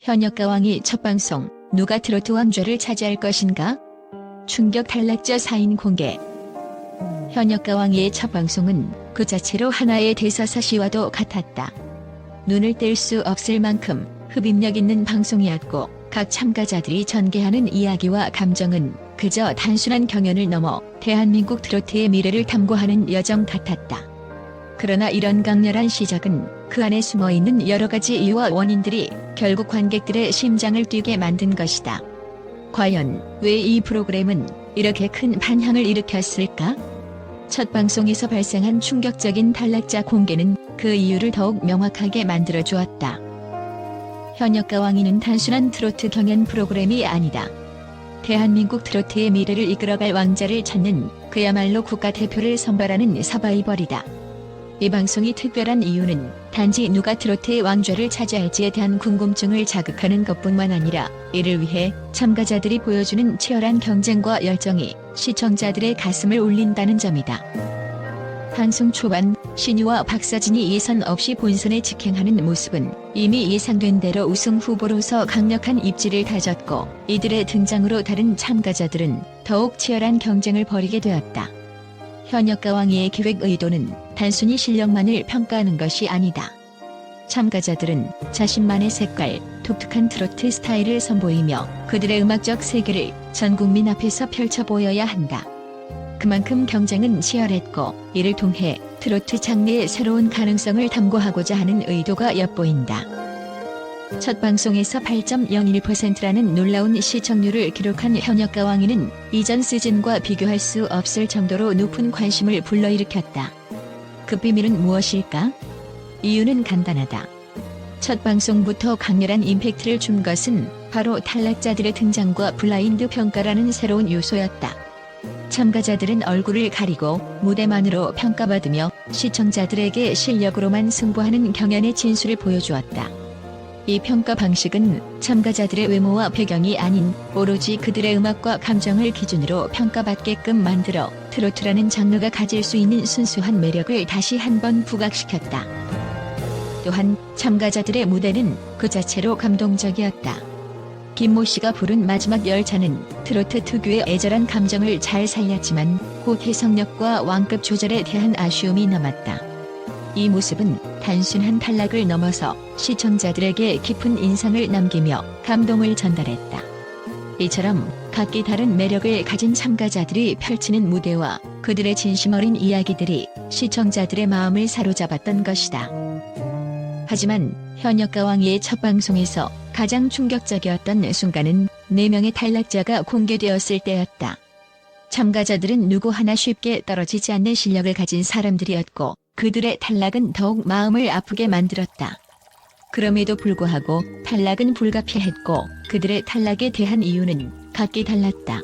현역가왕이 첫 방송, 누가 트로트 왕좌를 차지할 것인가? 충격 탈락자 사인 공개. 현역가왕이의 첫 방송은 그 자체로 하나의 대서사시와도 같았다. 눈을 뗄 수 없을 만큼 흡입력 있는 방송이었고, 각 참가자들이 전개하는 이야기와 감정은 그저 단순한 경연을 넘어 대한민국 트로트의 미래를 탐구하는 여정 같았다. 그러나 이런 강렬한 시작은 그 안에 숨어있는 여러가지 이유와 원인들이 결국 관객들의 심장을 뛰게 만든 것이다. 과연 왜 이 프로그램은 이렇게 큰 반향을 일으켰을까? 첫 방송에서 발생한 충격적인 탈락자 공개는 그 이유를 더욱 명확하게 만들어 주었다. 현역가왕이는 단순한 트로트 경연 프로그램이 아니다. 대한민국 트로트의 미래를 이끌어갈 왕자를 찾는 그야말로 국가대표를 선발하는 서바이벌이다. 이 방송이 특별한 이유는 단지 누가 트로트의 왕좌를 차지할지에 대한 궁금증을 자극하는 것뿐만 아니라 이를 위해 참가자들이 보여주는 치열한 경쟁과 열정이 시청자들의 가슴을 울린다는 점이다. 방송 초반 신유와 박서진이 예선 없이 본선에 직행하는 모습은 이미 예상된 대로 우승 후보로서 강력한 입지를 다졌고, 이들의 등장으로 다른 참가자들은 더욱 치열한 경쟁을 벌이게 되었다. 현역가왕이의 기획 의도는 단순히 실력만을 평가하는 것이 아니다. 참가자들은 자신만의 색깔, 독특한 트로트 스타일을 선보이며 그들의 음악적 세계를 전 국민 앞에서 펼쳐 보여야 한다. 그만큼 경쟁은 치열했고, 이를 통해 트로트 장르의 새로운 가능성을 탐구하고자 하는 의도가 엿보인다. 첫 방송에서 8.01%라는 놀라운 시청률을 기록한 현역가왕이는 이전 시즌과 비교할 수 없을 정도로 높은 관심을 불러일으켰다. 그 비밀은 무엇일까? 이유는 간단하다. 첫 방송부터 강렬한 임팩트를 준 것은 바로 탈락자들의 등장과 블라인드 평가라는 새로운 요소였다. 참가자들은 얼굴을 가리고 무대만으로 평가받으며 시청자들에게 실력으로만 승부하는 경연의 진수를 보여주었다. 이 평가 방식은 참가자들의 외모와 배경이 아닌 오로지 그들의 음악과 감정을 기준으로 평가받게끔 만들어 트로트라는 장르가 가질 수 있는 순수한 매력을 다시 한번 부각시켰다. 또한 참가자들의 무대는 그 자체로 감동적이었다. 김모 씨가 부른 마지막 열차는 트로트 특유의 애절한 감정을 잘 살렸지만 호태성력과 완급 조절에 대한 아쉬움이 남았다. 이 모습은 단순한 탈락을 넘어서 시청자들에게 깊은 인상을 남기며 감동을 전달했다. 이처럼 각기 다른 매력을 가진 참가자들이 펼치는 무대와 그들의 진심 어린 이야기들이 시청자들의 마음을 사로잡았던 것이다. 하지만 현역가왕이의 첫 방송에서 가장 충격적이었던 순간은 4명의 탈락자가 공개되었을 때였다. 참가자들은 누구 하나 쉽게 떨어지지 않는 실력을 가진 사람들이었고, 그들의 탈락은 더욱 마음을 아프게 만들었다. 그럼에도 불구하고 탈락은 불가피했고, 그들의 탈락에 대한 이유는 각기 달랐다.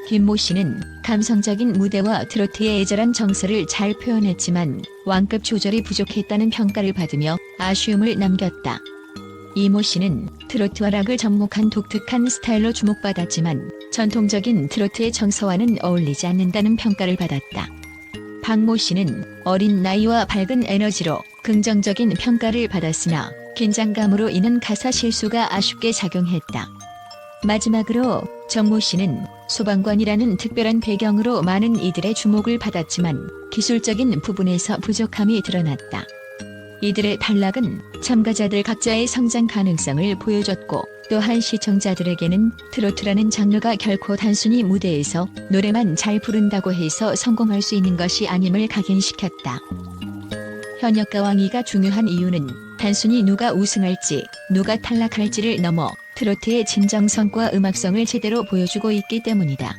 김모 씨는 감성적인 무대와 트로트의 애절한 정서를 잘 표현했지만 완급 조절이 부족했다는 평가를 받으며 아쉬움을 남겼다. 이모 씨는 트로트와 락을 접목한 독특한 스타일로 주목받았지만 전통적인 트로트의 정서와는 어울리지 않는다는 평가를 받았다. 박모 씨는 어린 나이와 밝은 에너지로 긍정적인 평가를 받았으나 긴장감으로 인한 가사 실수가 아쉽게 작용했다. 마지막으로 정모 씨는 소방관이라는 특별한 배경으로 많은 이들의 주목을 받았지만 기술적인 부분에서 부족함이 드러났다. 이들의 탈락은 참가자들 각자의 성장 가능성을 보여줬고, 또한 시청자들에게는 트로트라는 장르가 결코 단순히 무대에서 노래만 잘 부른다고 해서 성공할 수 있는 것이 아님을 각인시켰다. 현역가왕이가 중요한 이유는 단순히 누가 우승할지, 누가 탈락할지를 넘어 트로트의 진정성과 음악성을 제대로 보여주고 있기 때문이다.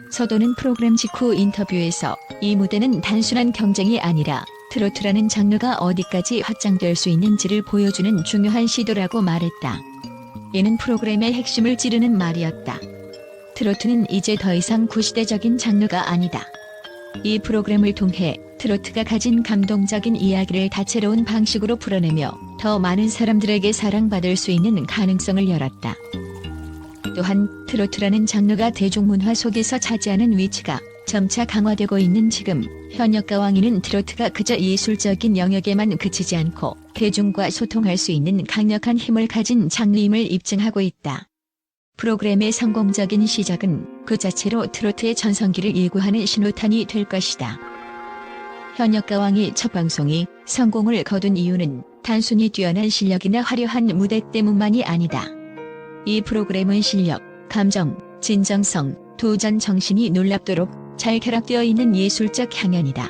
서도는 프로그램 직후 인터뷰에서 이 무대는 단순한 경쟁이 아니라 트로트라는 장르가 어디까지 확장될 수 있는지를 보여주는 중요한 시도라고 말했다. 이는 프로그램의 핵심을 찌르는 말이었다. 트로트는 이제 더 이상 구시대적인 장르가 아니다. 이 프로그램을 통해 트로트가 가진 감동적인 이야기를 다채로운 방식으로 풀어내며 더 많은 사람들에게 사랑받을 수 있는 가능성을 열었다. 또한 트로트라는 장르가 대중문화 속에서 차지하는 위치가 점차 강화되고 있는 지금 현역가왕이는 트로트가 그저 예술적인 영역에만 그치지 않고 대중과 소통할 수 있는 강력한 힘을 가진 장르임을 입증하고 있다. 프로그램의 성공적인 시작은 그 자체로 트로트의 전성기를 예고하는 신호탄이 될 것이다. 현역가왕의 첫 방송이 성공을 거둔 이유는 단순히 뛰어난 실력이나 화려한 무대 때문만이 아니다. 이 프로그램은 실력, 감정, 진정성, 도전 정신이 놀랍도록 잘 결합되어 있는 예술적 향연이다.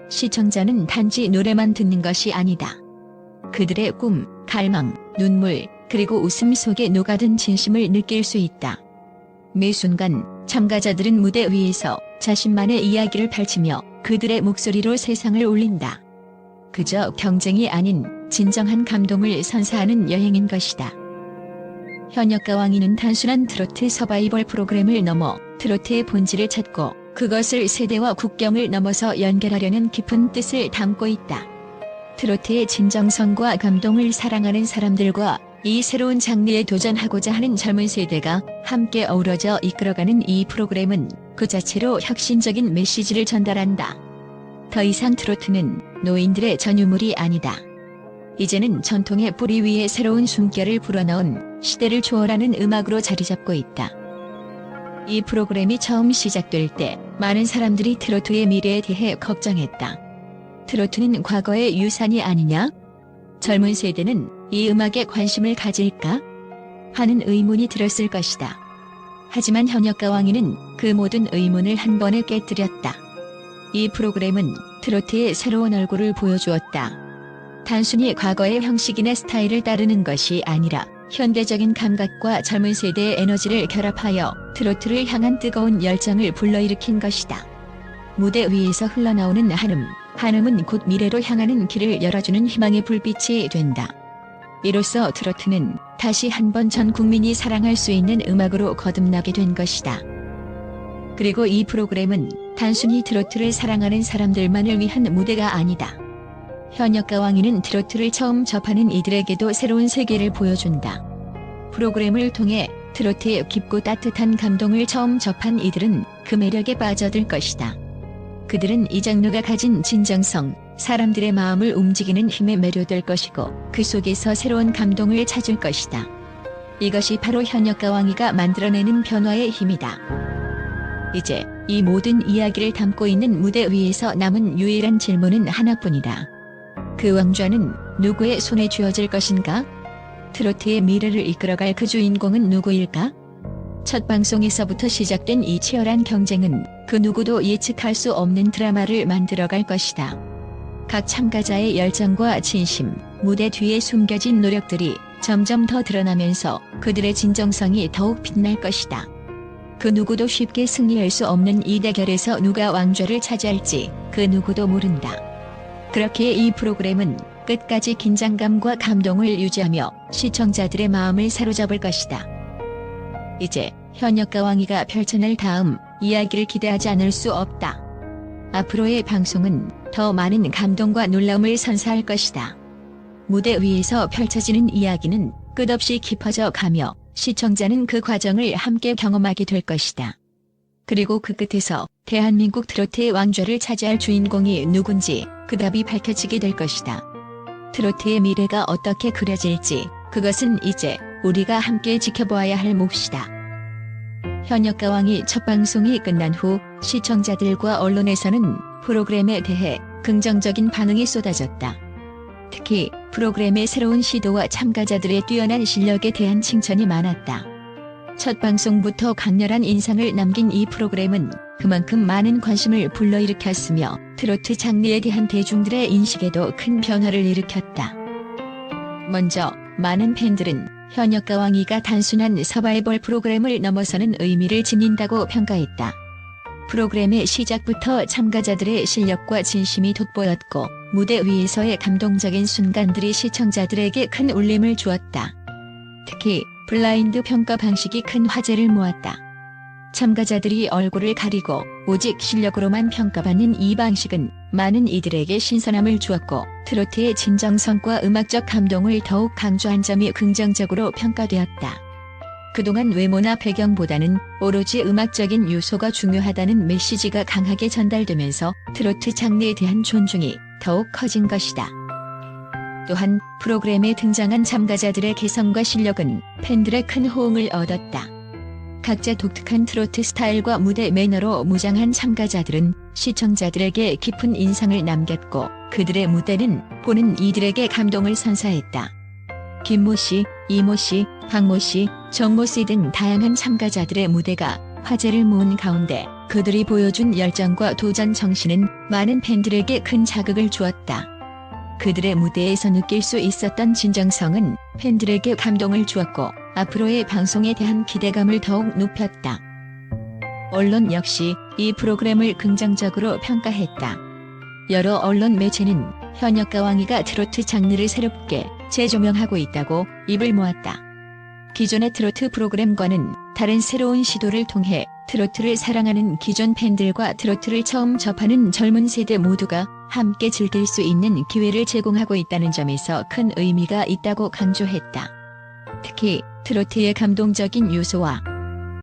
시청자는 단지 노래만 듣는 것이 아니다. 그들의 꿈, 갈망, 눈물, 그리고 웃음 속에 녹아든 진심을 느낄 수 있다. 매 순간 참가자들은 무대 위에서 자신만의 이야기를 펼치며 그들의 목소리로 세상을 울린다. 그저 경쟁이 아닌 진정한 감동을 선사하는 여행인 것이다. 현역가왕이는 단순한 트로트 서바이벌 프로그램을 넘어 트로트의 본질을 찾고 그것을 세대와 국경을 넘어서 연결하려는 깊은 뜻을 담고 있다. 트로트의 진정성과 감동을 사랑하는 사람들과 이 새로운 장르에 도전하고자 하는 젊은 세대가 함께 어우러져 이끌어가는 이 프로그램은 그 자체로 혁신적인 메시지를 전달한다. 더 이상 트로트는 노인들의 전유물이 아니다. 이제는 전통의 뿌리 위에 새로운 숨결을 불어넣은 시대를 초월하는 음악으로 자리잡고 있다. 이 프로그램이 처음 시작될 때 많은 사람들이 트로트의 미래에 대해 걱정했다. 트로트는 과거의 유산이 아니냐? 젊은 세대는 이 음악에 관심을 가질까? 하는 의문이 들었을 것이다. 하지만 현역가왕이는 그 모든 의문을 한 번에 깨뜨렸다. 이 프로그램은 트로트의 새로운 얼굴을 보여주었다. 단순히 과거의 형식이나 스타일을 따르는 것이 아니라 현대적인 감각과 젊은 세대의 에너지를 결합하여 트로트를 향한 뜨거운 열정을 불러일으킨 것이다. 무대 위에서 흘러나오는 한음은 곧 미래로 향하는 길을 열어주는 희망의 불빛이 된다. 이로써 트로트는 다시 한번 전 국민이 사랑할 수 있는 음악으로 거듭나게 된 것이다. 그리고 이 프로그램은 단순히 트로트를 사랑하는 사람들만을 위한 무대가 아니다. 현역가왕이는 트로트를 처음 접하는 이들에게도 새로운 세계를 보여준다. 프로그램을 통해 트로트의 깊고 따뜻한 감동을 처음 접한 이들은 그 매력에 빠져들 것이다. 그들은 이 장르가 가진 진정성, 사람들의 마음을 움직이는 힘에 매료될 것이고 그 속에서 새로운 감동을 찾을 것이다. 이것이 바로 현역가왕이가 만들어내는 변화의 힘이다. 이제 이 모든 이야기를 담고 있는 무대 위에서 남은 유일한 질문은 하나뿐이다. 그 왕좌는 누구의 손에 쥐어질 것인가? 트로트의 미래를 이끌어갈 그 주인공은 누구일까? 첫 방송에서부터 시작된 이 치열한 경쟁은 그 누구도 예측할 수 없는 드라마를 만들어갈 것이다. 각 참가자의 열정과 진심, 무대 뒤에 숨겨진 노력들이 점점 더 드러나면서 그들의 진정성이 더욱 빛날 것이다. 그 누구도 쉽게 승리할 수 없는 이 대결에서 누가 왕좌를 차지할지 그 누구도 모른다. 그렇기에 이 프로그램은 끝까지 긴장감과 감동을 유지하며 시청자들의 마음을 사로잡을 것이다. 이제 현역가왕이가 펼쳐낼 다음 이야기를 기대하지 않을 수 없다. 앞으로의 방송은 더 많은 감동과 놀라움을 선사할 것이다. 무대 위에서 펼쳐지는 이야기는 끝없이 깊어져 가며 시청자는 그 과정을 함께 경험하게 될 것이다. 그리고 그 끝에서 대한민국 트로트의 왕좌를 차지할 주인공이 누군지 그 답이 밝혀지게 될 것이다. 트로트의 미래가 어떻게 그려질지 그것은 이제 우리가 함께 지켜보아야 할 몫이다. 현역가왕이 첫 방송이 끝난 후 시청자들과 언론에서는 프로그램에 대해 긍정적인 반응이 쏟아졌다. 특히 프로그램의 새로운 시도와 참가자들의 뛰어난 실력에 대한 칭찬이 많았다. 첫 방송부터 강렬한 인상을 남긴 이 프로그램은 그만큼 많은 관심을 불러일으켰으며 트로트 장르에 대한 대중들의 인식에도 큰 변화를 일으켰다. 먼저 많은 팬들은 현역가왕이가 단순한 서바이벌 프로그램을 넘어서는 의미를 지닌다고 평가했다. 프로그램의 시작부터 참가자들의 실력과 진심이 돋보였고 무대 위에서의 감동적인 순간들이 시청자들에게 큰 울림을 주었다. 특히 블라인드 평가 방식이 큰 화제를 모았다. 참가자들이 얼굴을 가리고 오직 실력으로만 평가받는 이 방식은 많은 이들에게 신선함을 주었고 트로트의 진정성과 음악적 감동을 더욱 강조한 점이 긍정적으로 평가되었다. 그동안 외모나 배경보다는 오로지 음악적인 요소가 중요하다는 메시지가 강하게 전달되면서 트로트 장르에 대한 존중이 더욱 커진 것이다. 또한 프로그램에 등장한 참가자들의 개성과 실력은 팬들의 큰 호응을 얻었다. 각자 독특한 트로트 스타일과 무대 매너로 무장한 참가자들은 시청자들에게 깊은 인상을 남겼고 그들의 무대는 보는 이들에게 감동을 선사했다. 김모 씨, 이모 씨, 박모 씨, 정모 씨 등 다양한 참가자들의 무대가 화제를 모은 가운데 그들이 보여준 열정과 도전 정신은 많은 팬들에게 큰 자극을 주었다. 그들의 무대에서 느낄 수 있었던 진정성은 팬들에게 감동을 주었고 앞으로의 방송에 대한 기대감을 더욱 높였다. 언론 역시 이 프로그램을 긍정적으로 평가했다. 여러 언론 매체는 현역가 왕이가 트로트 장르를 새롭게 재조명하고 있다고 입을 모았다. 기존의 트로트 프로그램과는 다른 새로운 시도를 통해 트로트를 사랑하는 기존 팬들과 트로트를 처음 접하는 젊은 세대 모두가 함께 즐길 수 있는 기회를 제공하고 있다는 점에서 큰 의미가 있다고 강조했다. 특히 트로트의 감동적인 요소와